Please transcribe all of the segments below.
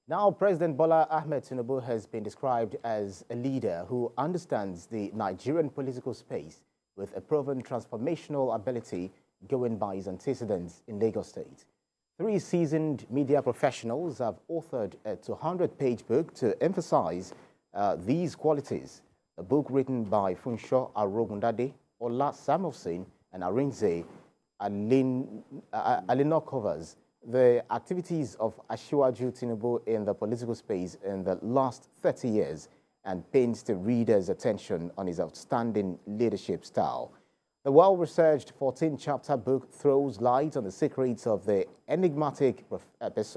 Now, President Bola Ahmed Tinubu has been described as a leader who understands the Nigerian political space with a proven transformational ability going by his antecedents in Lagos State. Three seasoned media professionals have authored a 200-page book to emphasize these qualities. A book written by Funsho Arogundade Ola Samuelson and Arinze Alinnorcovers, the activities of Asiwaju Tinubu in the political space in the last 30 years, and paints the reader's attention on his outstanding leadership style. The well-researched 14-chapter book throws light on the secrets of the enigmatic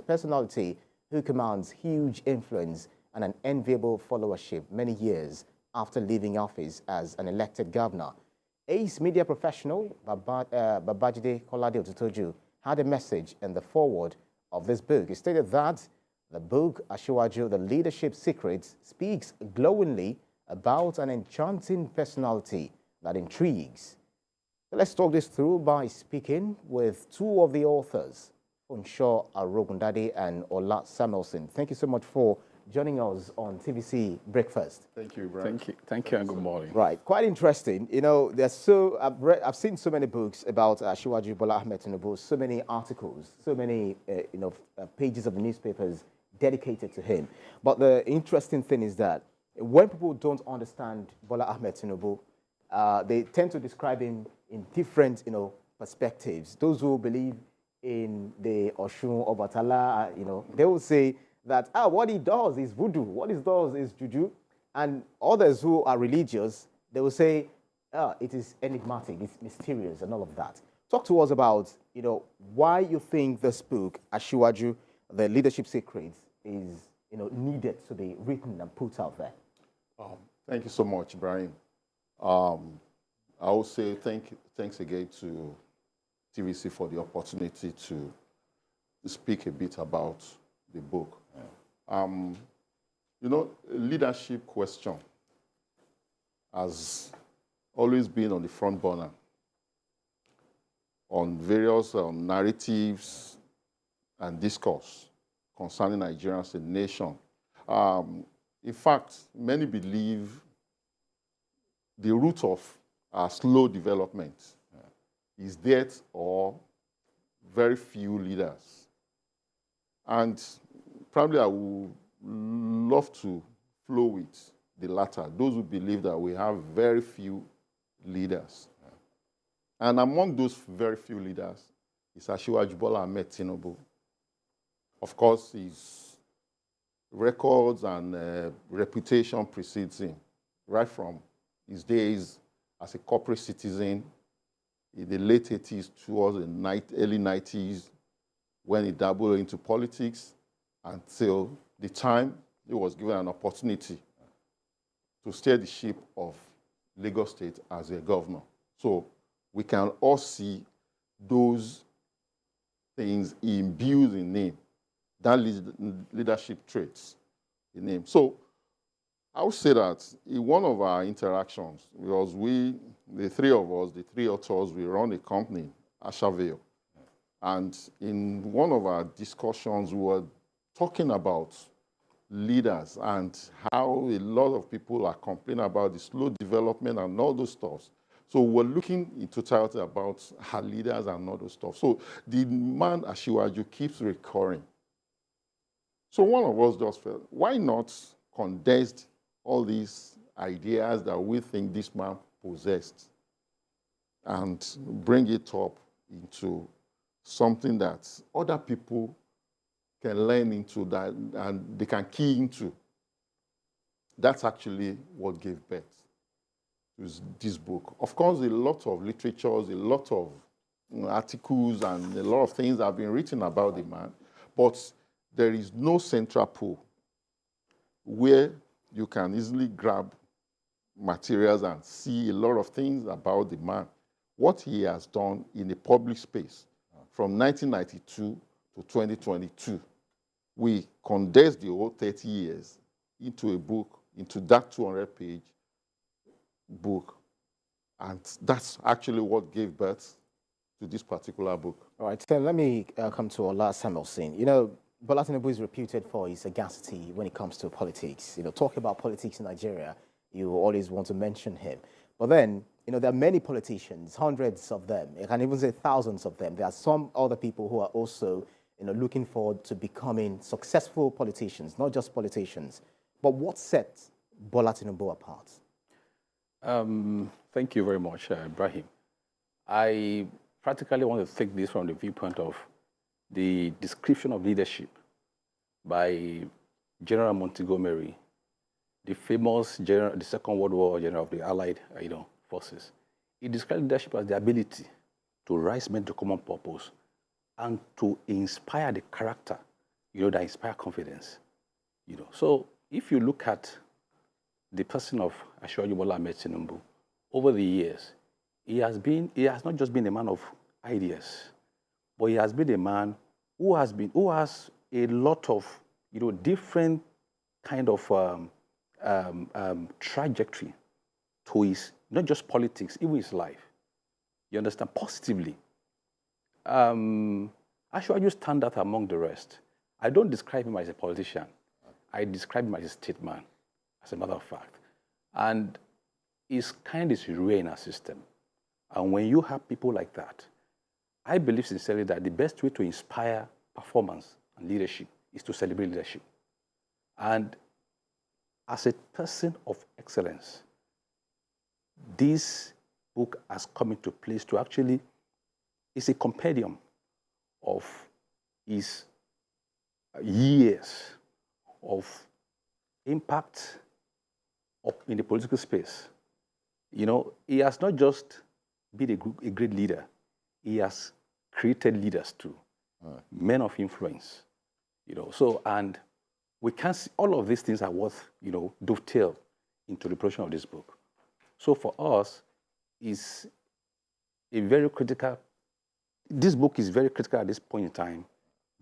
personality who commands huge influence and an enviable followership many years after leaving office as an elected governor. Ace media professional Babajide Otitoju had a message in the foreword of this book. He stated that the book, Ashiwaju, The Leadership Secrets, speaks glowingly about an enchanting personality that intrigues. Let's talk this through by speaking with two of the authors, Funsho Arogundade and Ola Samuelson. Thank you so much for joining us on TVC Breakfast. Thank you, Brian. Thank you, and good morning. Right, quite interesting. You know, I've seen so many books about Ashiwaju Bola Ahmed Tinubu, so many articles, so many pages of the newspapers dedicated to him. But the interesting thing is that when people don't understand Bola Ahmed Tinubu, they tend to describe him in different, perspectives. Those who believe in the Oshun Obatala, they will say that what he does is voodoo, what he does is juju, and others who are religious, they will say it is enigmatic, it's mysterious, and all of that. Talk to us about why you think this book, Ashiwaju, The Leadership Secrets, is needed to be written and put out there. Thank you so much, Brian. I will say thanks again to TVC for the opportunity to speak a bit about the book. Leadership question has always been on the front burner on various narratives and discourse concerning Nigeria as a nation. In fact, many believe the root of our slow development is death or very few leaders. And probably I would love to flow with the latter, those who believe that we have very few leaders. And among those very few leaders is Ashiwaju Bola Ahmed Tinubu. Of course, his records and reputation precedes him, right from his days as a corporate citizen in the late 80s towards the early 90s, when he dabbled into politics, until the time he was given an opportunity to steer the ship of Lagos State as a governor. So we can all see those things imbued in him, that leadership traits in him. So I would say that in one of our interactions, because the three of us, the three authors, we run a company, Ashiwaju. And in one of our discussions, we were talking about leaders and how a lot of people are complaining about the slow development and all those stuff. So we're looking in totality about our leaders and all those stuff. So the man Ashiwaju keeps recurring. So one of us just felt, why not condense all these ideas that we think this man possessed and bring it up into something that other people can learn into that and they can key into. That's actually what gave birth to this book. Of course, a lot of literatures, a lot of articles, and a lot of things have been written about the man, but there is no central pool where you can easily grab materials and see a lot of things about the man, what he has done in the public space from 1992 to 2022. We condensed the whole 30 years into a book, into that 200-page book. And that's actually what gave birth to this particular book. All right, so let me come to Ola Samuelson. You know, Bola Tinubu is reputed for his sagacity when it comes to politics. Talk about politics in Nigeria, you always want to mention him. But then, there are many politicians, hundreds of them. I can even say thousands of them. There are some other people who are also, looking forward to becoming successful politicians, not just politicians. But what sets Bola Tinubu apart? Thank you very much, Ibrahim. I practically want to take this from the viewpoint of the description of leadership by General Montgomery, the famous general, the Second World War general of the Allied, forces. He described leadership as the ability to rise men to common purpose and to inspire the character, that inspire confidence. So if you look at the person of Ashiwaju Bola Tinubu, over the years, he has not just been a man of ideas, but he has been a man who has a lot of, different kind of trajectory to his, not just politics, even his life. You understand? Positively. Ashiwaju stand out among the rest. I don't describe him as a politician. I describe him as a statesman, as a matter of fact. And his kind is rare in our system. And when you have people like that, I believe sincerely that the best way to inspire performance and leadership is to celebrate leadership. And as a person of excellence, this book has come into place to actually, it's a compendium of his years of impact in the political space. He has not just been a great leader, he has created leaders too, men of influence. And we can see all of these things are worth, dovetail into the production of this book. So for us, is a very critical, this book is very critical at this point in time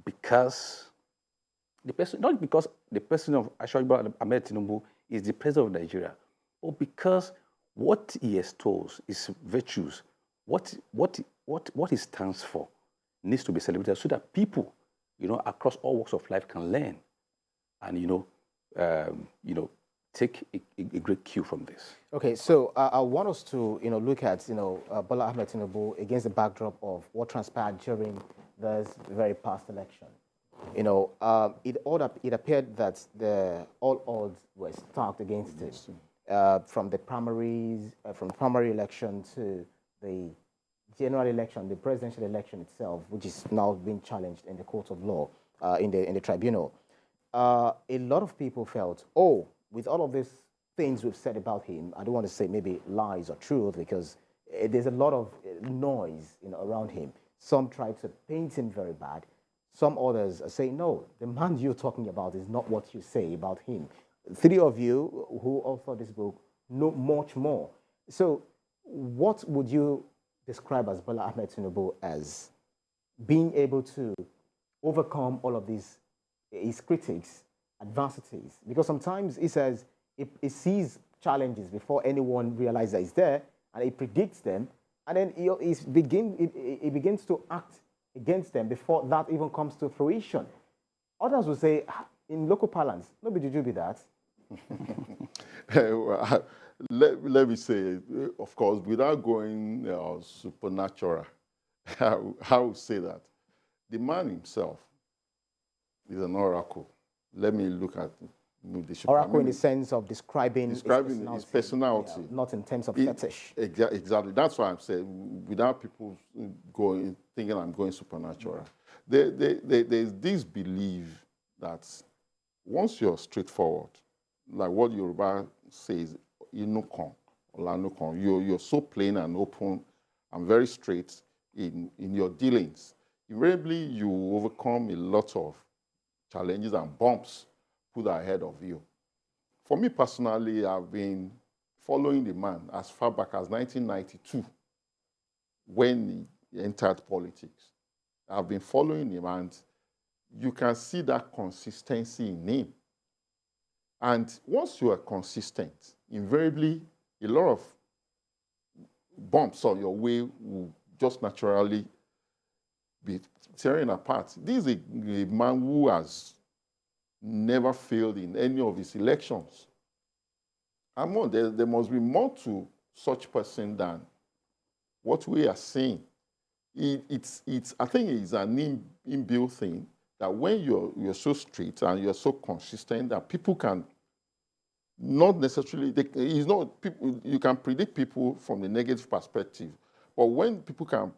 because the person, not because the person of Ashiwaju Tinubu is the president of Nigeria, but because what he extols, his virtues, what he stands for needs to be celebrated so that people, across all walks of life can learn and, take a great cue from this. Okay, so I want us to, look at, Bola Ahmed Tinubu against the backdrop of what transpired during this very past election. It appeared that all odds were stacked against it, from the primaries, from primary election to the general election, the presidential election itself, which is now being challenged in the court of law, in the tribunal. A lot of people felt, with all of these things we've said about him, I don't want to say maybe lies or truth because there's a lot of noise around him. Some try to paint him very bad. Some others are saying, no, the man you're talking about is not what you say about him. Three of you who authored this book know much more. So what would you describe as Bola Ahmed Tinubu as being able to overcome all of these, his critics, adversities? Because sometimes he says he sees challenges before anyone realizes that he's there, and he predicts them, and then he begins to act against them before that even comes to fruition. Others will say, in local parlance, nobody should be that. Let me say, of course, without going supernatural, I would say that the man himself is an oracle. Let me look at the oracle in the sense of describing his personality. Yeah, not in terms of fetish. Exactly. That's why I'm saying, without people thinking I'm going supernatural. There's this belief that once you're straightforward, like what Yoruba says, you're so plain and open and very straight in your dealings, invariably you overcome a lot of challenges and bumps put ahead of you. For me personally, I've been following the man as far back as 1992 when he entered politics. I've been following him, and you can see that consistency in him. And once you are consistent, invariably a lot of bumps on your way will just naturally be tearing apart. This is a man who has never failed in any of his elections. And more, there must be more to such person than what we are seeing. I think it's an inbuilt thing that when you're so straight and you're so consistent that people can not necessarily, you can predict people from the negative perspective, but when people can,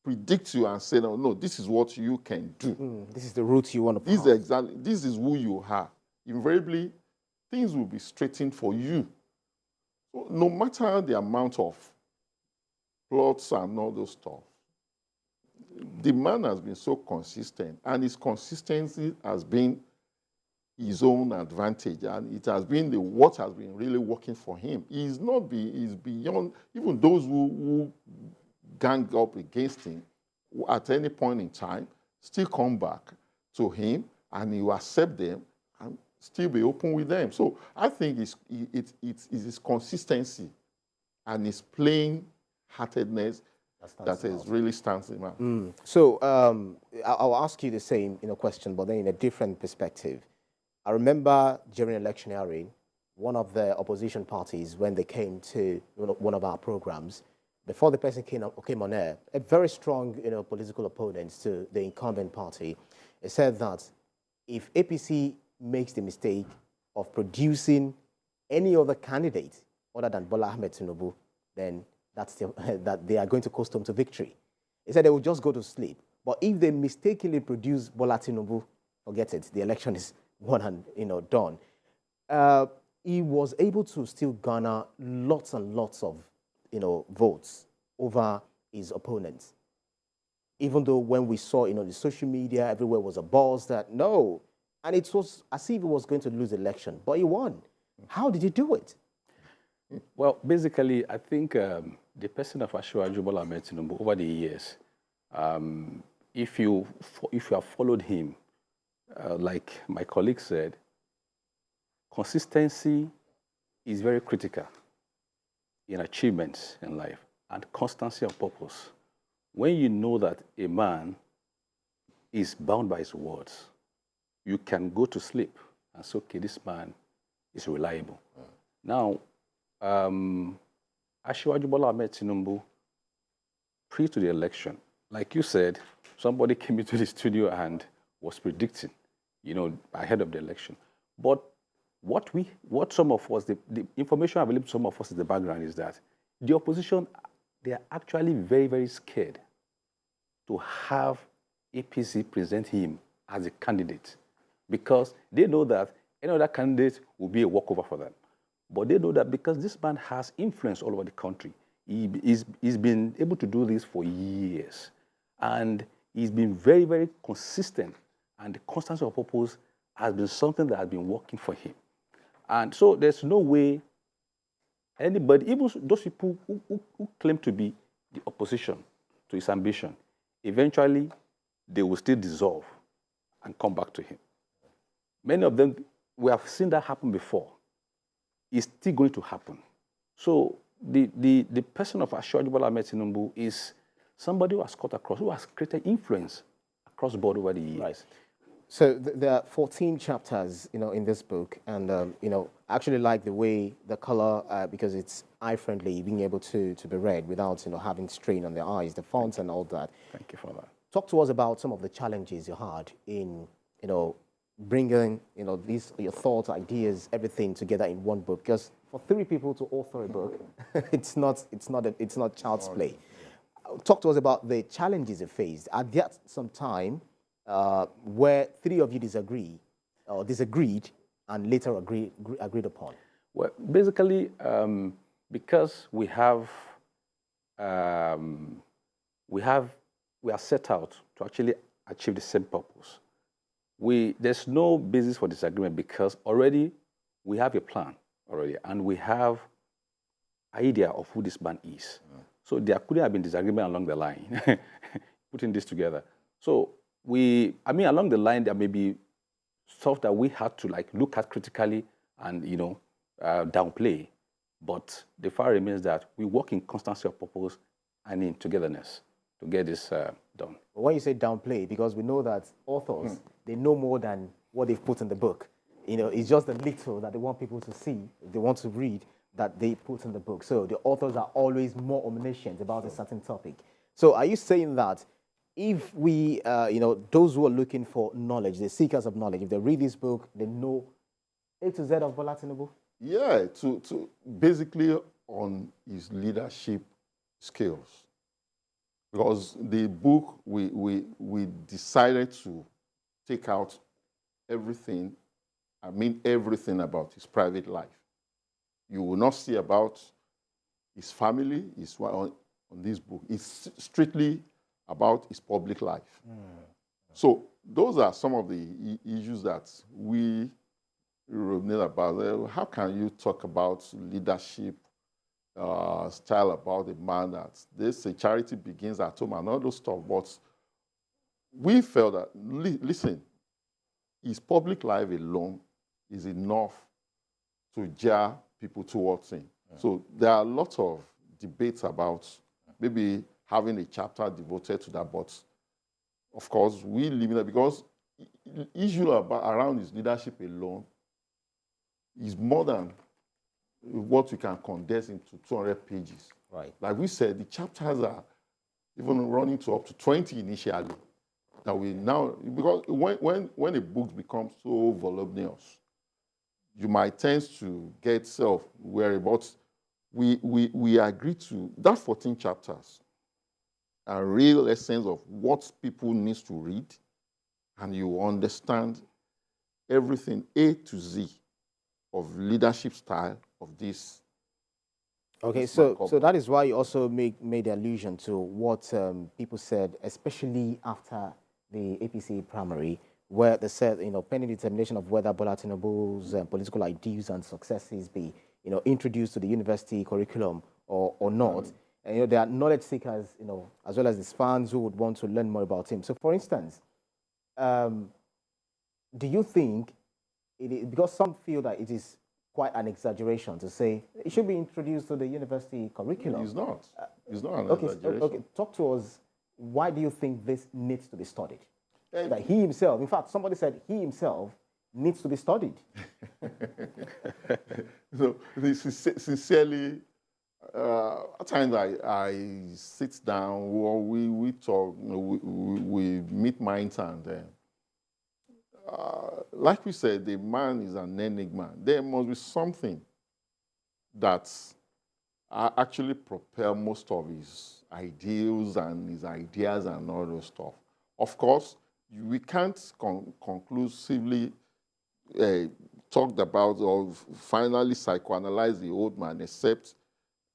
predict you and say, no, this is what you can do. This is the route you want to follow. This is who you are. Invariably, things will be straightened for you. So no matter the amount of plots and all those stuff, the man has been so consistent, and his consistency has been his own advantage, and it has been what has been really working for him. He's beyond even those who gang up against him at any point in time, still come back to him, and he will accept them and still be open with them. So I think it's his consistency and his plain-heartedness that is really stands him out. So I'll ask you the same question, but then in a different perspective. I remember during electioneering, one of the opposition parties, when they came to one of our programs, before the person came on air, a very strong political opponent to the incumbent party, it said that if APC makes the mistake of producing any other candidate other than Bola Ahmed Tinubu, then that they are going to coast home to victory. He said they will just go to sleep. But if they mistakenly produce Bola Tinubu, forget it, the election is won and done. He was able to still garner lots and lots of votes over his opponents. Even though when we saw the social media, everywhere was a buzz that no, and it was as if he was going to lose the election, but he won. How did he do it? Well, basically, I think the person of Ashiwaju Bola Ahmed Tinubu over the years, if you have followed him, like my colleague said, consistency is very critical in achievements in life, and constancy of purpose. When you know that a man is bound by his words, you can go to sleep and say, okay, this man is reliable. Now, Ashiwaju Bola Ahmed Tinubu, pre to the election, like you said, somebody came into the studio and was predicting, ahead of the election. But what some of us, the information available to some of us in the background is that the opposition, they are actually very, very scared to have APC present him as a candidate, because they know that any other candidate will be a walkover for them. But they know that because this man has influence all over the country, he's been able to do this for years. And he's been very, very consistent. And the constancy of purpose has been something that has been working for him. And so there's no way anybody, even those people who claim to be the opposition to his ambition, eventually they will still dissolve and come back to him. Many of them, we have seen that happen before. It's still going to happen. So the person of Ashiwaju Bola Ahmed Tinubu is somebody who has cut across, who has created influence across the board over the years. Right. So there are 14 chapters, in this book, and I actually like the way the color, because it's eye-friendly, being able to be read without having strain on the eyes, the fonts and all that. Thank you for that. Talk to us about some of the challenges you had in bringing your thoughts, ideas, everything together in one book. Because for 3 people to author a book, it's not child's play. Talk to us about the challenges you faced. At that some time where 3 of you disagreed and later agreed upon. Well, basically, because we are set out to actually achieve the same purpose. There's no basis for disagreement, because already we have a plan already, and we have idea of who this man is. So there couldn't have been disagreement along the line, putting this together. So along the line, there may be stuff that we had to look at critically and downplay. But the fact remains that we work in constancy of purpose and in togetherness to get this done. But when you say downplay, because we know that authors, they know more than what they've put in the book. It's just a little that they want people to see, they want to read, that they put in the book. So the authors are always more omniscient about a certain topic. So are you saying that if we, those who are looking for knowledge, the seekers of knowledge, if they read this book, they know A to Z of Bola Tinubu? Yeah, to basically on his leadership skills. Because the book, we decided to take out everything, everything about his private life. You will not see about his family, on this book. It's strictly about his public life. So those are some of the issues that we ruminate about. How can you talk about leadership style about a man that they say charity begins at home and all those stuff? But we felt that, listen, his public life alone is enough to jar people towards him. So there are lots of debates about maybe having a chapter devoted to that, but of course we limit it because the issue around his leadership alone is more than what we can condense into 200 pages. Right. Like we said, the chapters are even running to up to 20 initially. That we now, because when a book becomes so voluminous, you might tend to get self-weary, but we agree to that 14 chapters are real essence of what people need to read, and you understand everything A to Z of leadership style of this. Okay, so that is why you also made allusion to what people said, especially after the APC primary, where they said, pending determination of whether Bola Tinubu's political ideals and successes be, introduced to the university curriculum or not. And there are knowledge seekers, as well as these fans who would want to learn more about him. So, for instance, do you think because some feel that it is quite an exaggeration to say it should be introduced to the university curriculum? It's not. It's not an exaggeration. Okay, talk to us. Why do you think this needs to be studied? That he himself, in fact, somebody said he himself needs to be studied. So, sincerely, at times I sit down, or we talk, we meet minds, and like we said, the man is an enigma. There must be something that actually propel most of his ideals and his ideas and all those stuff. Of course, we can't conclusively talk about or finally psychoanalyze the old man, except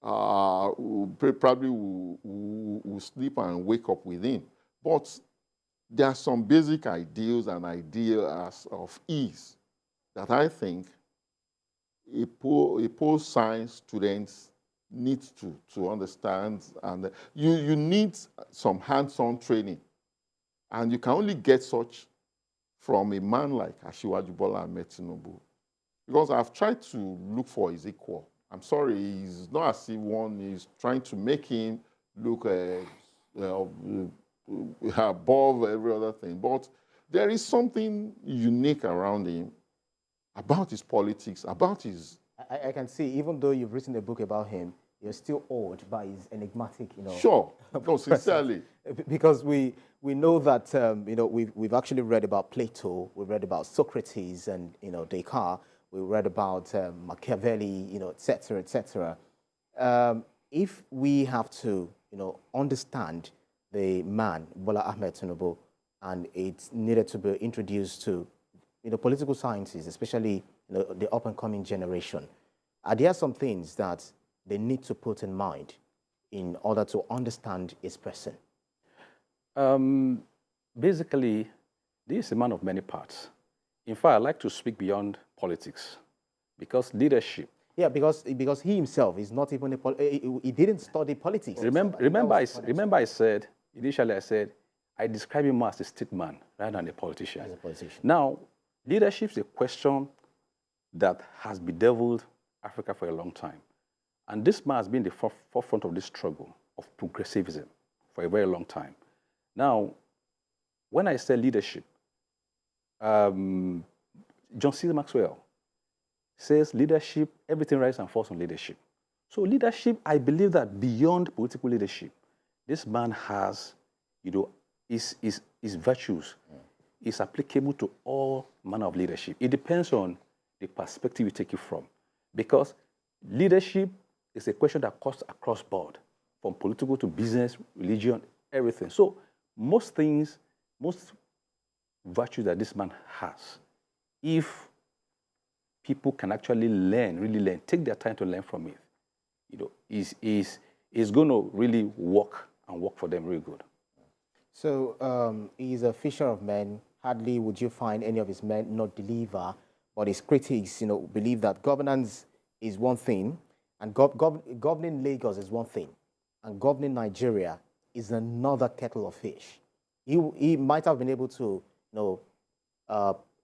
probably we'll sleep and wake up with him. But there are some basic ideals and ideas of ease that I think a post-science students need to understand. And you need some hands-on training. And you can only get such from a man like Ashiwaju Bola Tinubu. Because I've tried to look for his equal. I'm sorry, it's not as if one is trying to make him look above every other thing. But there is something unique around him, about his politics, about his... I can see, even though you've written a book about him, you're still awed by his enigmatic, Sure, no, sincerely. Because we know that, we've actually read about Plato, we've read about Socrates and, Descartes, we read about Machiavelli, et cetera, et cetera. If we have to, understand the man, Bola Ahmed Tinubu, and it's needed to be introduced to, political sciences, especially, the up-and-coming generation, are there some things that they need to put in mind in order to understand his person? Basically, this is a man of many parts. In fact, I like to speak beyond politics, because leadership... Yeah, because he himself is not even he didn't study politics. Remember I said, initially I said, I describe him as a statesman rather than a politician. As a politician. Now, leadership is a question that has bedeviled Africa for a long time. And this man has been the forefront of this struggle. of progressivism for a very long time. Now, when I say leadership, John C. Maxwell says leadership, everything rises and falls on leadership. So leadership, I believe that beyond political leadership, this man has, his virtues is applicable to all manner of leadership. It depends on the perspective you take it from. Because leadership is a question that cuts across board, from political to business, religion, everything. So most things, most virtues that this man has, if people can actually learn, really learn, take their time to learn from it, is going to really work and work for them really good. So he's a fisher of men. Hardly would you find any of his men not deliver, but his critics, believe that governance is one thing, and governing Lagos is one thing, and governing Nigeria is another kettle of fish. He might have been able to, to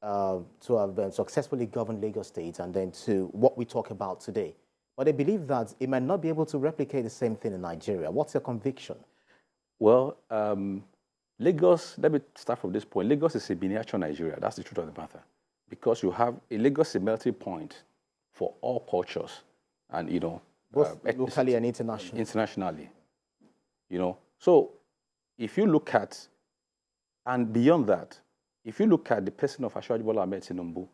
have successfully governed Lagos State and then to what we talk about today. But they believe that he might not be able to replicate the same thing in Nigeria. What's your conviction? Well, Lagos, let me start from this point. Lagos is a miniature Nigeria. That's the truth of the matter. Because you have a Lagos a melting point for all cultures and, both locally and internationally. Internationally. So if you look at, and beyond that, if you look at the person of Asiwaju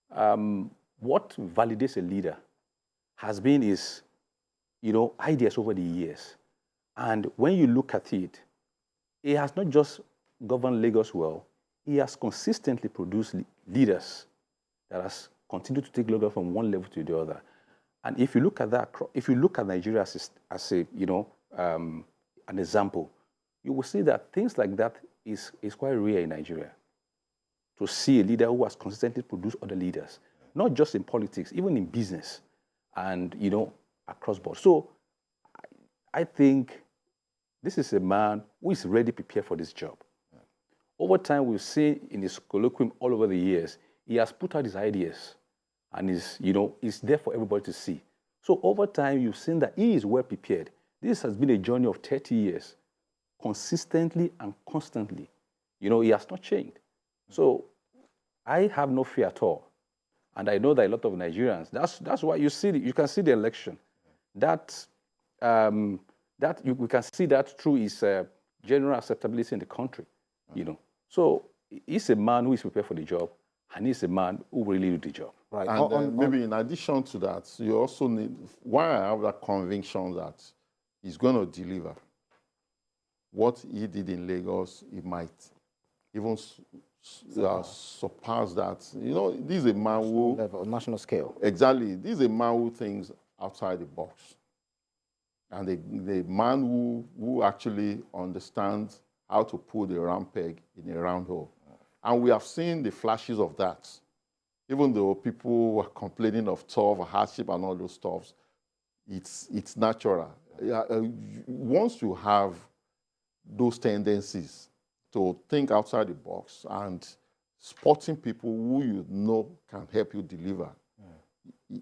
Tinubu, what validates a leader has been his, ideas over the years. And when you look at it, he has not just governed Lagos well, he has consistently produced leaders that has continued to take Lagos from one level to the other. And if you look at that, if you look at Nigeria as an example, you will see that things like that is quite rare in Nigeria. To see a leader who has consistently produced other leaders, not just in politics, even in business and, across board. So I think this is a man who is ready prepared for this job. Over time, we've seen in his colloquium all over the years, he has put out his ideas and is there for everybody to see. So over time, you've seen that he is well prepared. This has been a journey of 30 years, consistently and constantly. He has not changed. So I have no fear at all. And I know that a lot of Nigerians, that's why you can see the election. We can see that through his general acceptability in the country, So he's a man who is prepared for the job, and he's a man who will really do the job. Right. And maybe in addition to that, you also need, why I have that conviction that he's going to deliver what he did in Lagos, he might even surpass that. This is a man who... Level, national scale. Exactly. This is a man who thinks outside the box. And the man who actually understands how to put a round peg in a round hole. And we have seen the flashes of that. Even though people were complaining of tough, hardship, and all those stuffs, it's natural. Once you have those tendencies to think outside the box and spotting people who can help you deliver,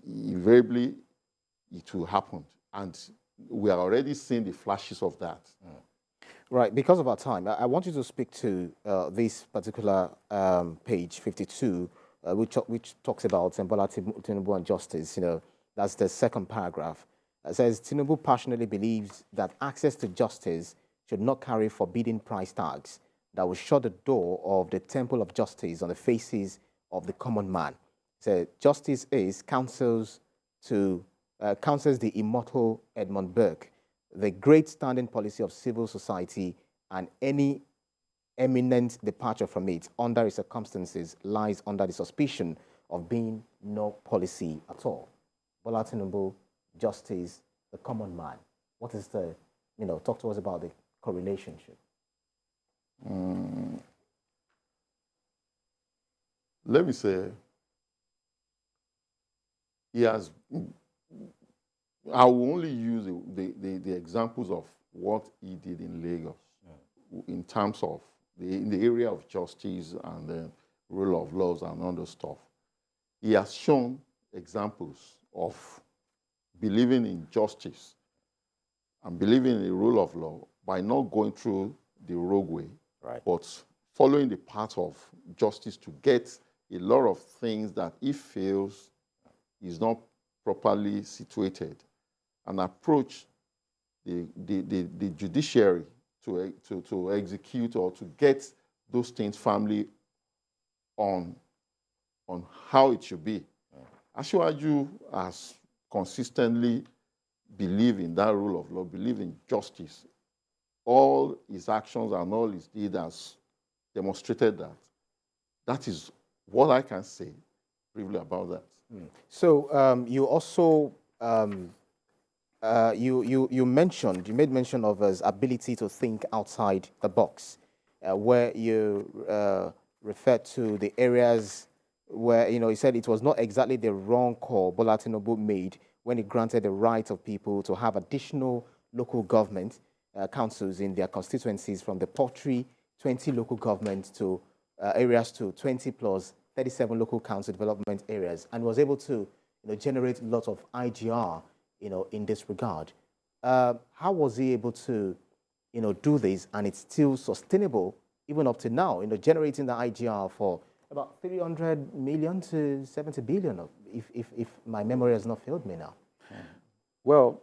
invariably it will happen. And we are already seeing the flashes of that. Right, because of our time, I want you to speak to this particular page 52, which talks about Bola Tinubu and justice. That's the second paragraph. It says, Tinubu passionately believes that access to justice should not carry forbidden price tags that will shut the door of the temple of justice on the faces of the common man. So justice counsels the immortal Edmund Burke, the great standing policy of civil society, and any eminent departure from it under its circumstances lies under the suspicion of being no policy at all. Bola Tinubu, justice, the common man. What is the, talk to us about the correlationship. Let me say, I will only use the examples of what he did in Lagos in terms of in the area of justice and the rule of laws and all those stuff. He has shown examples of believing in justice and believing in the rule of law by not going through the rogue way, Right. but following the path of justice to get a lot of things that he feels is not properly situated, and approach the judiciary to execute or to get those things firmly on how it should be. Ashiwaju has consistently believed in that rule of law, believed in justice. All his actions and all his deeds has demonstrated that. That is what I can say briefly about that. So you also you made mention of his ability to think outside the box, where you referred to the areas where, you said it was not exactly the wrong call Bola Tinubu made when he granted the right of people to have additional local government councils in their constituencies from the paltry 20 local governments to areas to 20 plus 37 local council development areas, and was able to generate lots of IGR in this regard. How was he able to do this, and it's still sustainable even up to now, generating the IGR for about 300 million to 70 billion, if my memory has not failed me now? Well,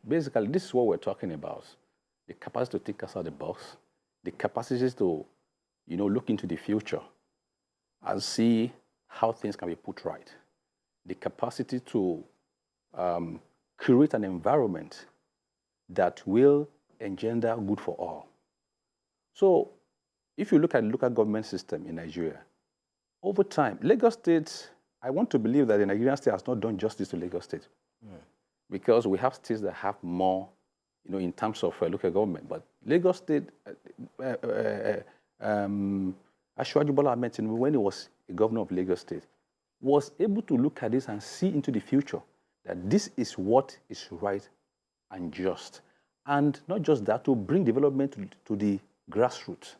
basically, this is what we're talking about. The capacity to think outside the box, the capacity to, look into the future and see how things can be put right. The capacity to create an environment that will engender good for all. So if you look at the local government system in Nigeria, over time, Lagos State, I want to believe that the Nigerian state has not done justice to Lagos State. Because we have states that have more, in terms of local government. But Lagos State, Ashiwaju Bola Tinubu, when he was a governor of Lagos State, was able to look at this and see into the future that this is what is right and just. And not just that, to bring development to the grassroots.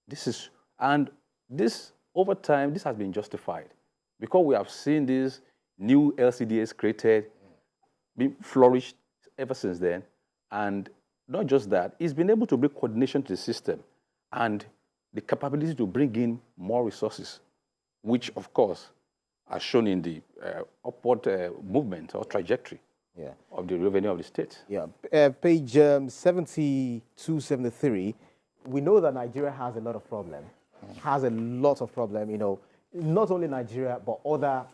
This, over time, this has been justified because we have seen these new LCDs created, being flourished ever since then. And not just that, it's been able to bring coordination to the system and the capability to bring in more resources, which, of course, are shown in the upward movement or trajectory of the revenue of the state. Yeah, page 72, 73, we know that Nigeria has a lot of problem. Not only Nigeria, but other,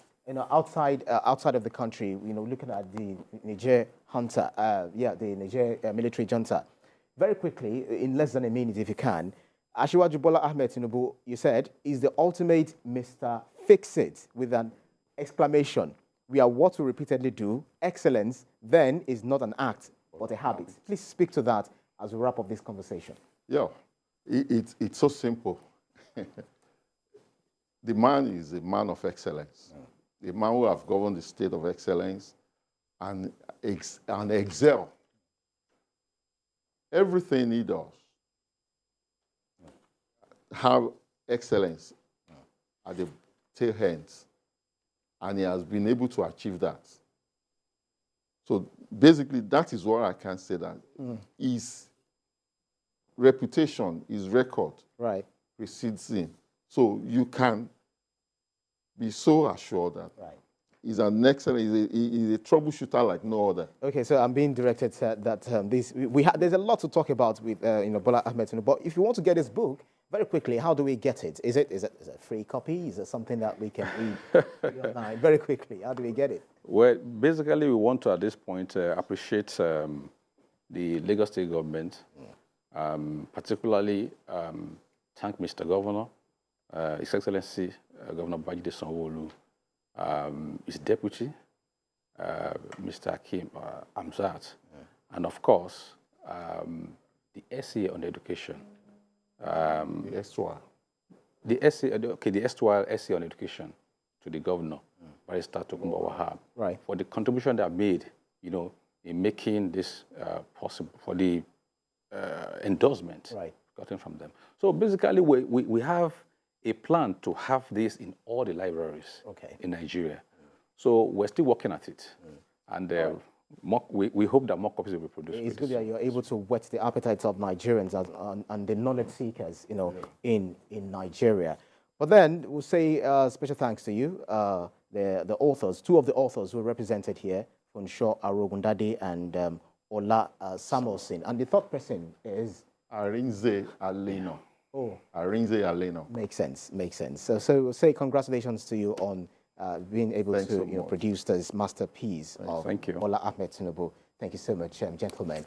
outside of the country, looking at the Niger junta, the Niger military junta. Very quickly, in less than a minute, if you can, Ashiwaju Bola Tinubu, you said, is the ultimate Mr. Fix-It, with an exclamation. We are what we repeatedly do. Excellence, then, is not an act, but a habit. Please speak to that as we wrap up this conversation. Yeah, it's so simple. The man is a man of excellence. A man who have governed the state of excellence and excel. Everything he does have excellence at the tail ends, and he has been able to achieve that. So basically, that is what I can say, that his reputation, his record precedes him. So you can be so assured that he's an excellent, he's a troubleshooter like no other. Okay, so I'm being directed that there's a lot to talk about with Bola Tinubu. But if you want to get this book, very quickly, how do we get it? Is it a free copy? Is it something that we can read online? Very quickly, how do we get it? Well, basically, we want to, at this point, appreciate the Lagos State government, particularly thank Mr. Governor, His Excellency Governor Babajide Sanwo-Olu, his deputy, Mr. Hakim Amzat, and of course, the essay on education. The erstwhile. The erstwhile essay on education to the governor, Barrister Tokunbo Wahab, for the contribution they have made, in making this possible, for the endorsement gotten from them. So basically, we have a plan to have this in all the libraries in Nigeria. So we're still working at it. And We hope that more copies will be produced. It's good that you're able to whet the appetites of Nigerians and the knowledge seekers, in Nigeria. But then we'll say special thanks to you, the authors, two of the authors who are represented here, Funsho Arogundade and Ola Samuelson. And the third person is? Arinze Alinnorcovers. Oh. Arinze Alinnorcovers. Makes sense. So we'll say congratulations to you on being able to produce this masterpiece of Thank you. Bola Ahmed Tinubu. Thank you so much, gentlemen.